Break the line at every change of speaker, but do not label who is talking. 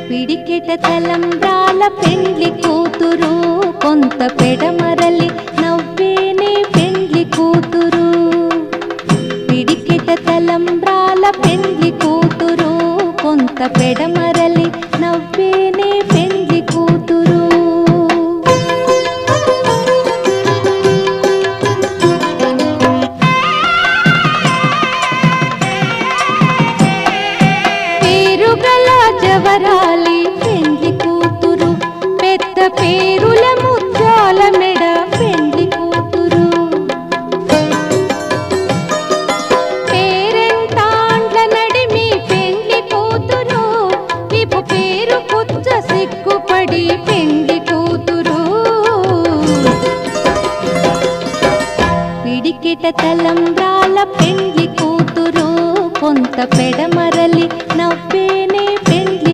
పిడికెట తలంబ్రాల పెండ్లి కూతురు కొంత పెడమరలి నవ్వేనే పెండ్లి కూతురు. పిడికెట తలంబ్రాల పెండ్లి కూతురు కొంత పెడమరలి నవ్వేనే పెండ్లి కూతురు. పేరుగల జవరాలి పెండ్లి కూతురు పెద్ద పేరుల ముత్యాల మెడ పెండ్లి కూతురు. పేరెంటాండ్ల నడిమి పెండ్లి కూతురు విపు పేరు పుచ్చ సిగ్గుపడి పెండ్లి కూతురు. పిడికిట తలంబ్రాల పెండ్లి కూతురు కొంత పెడమరలి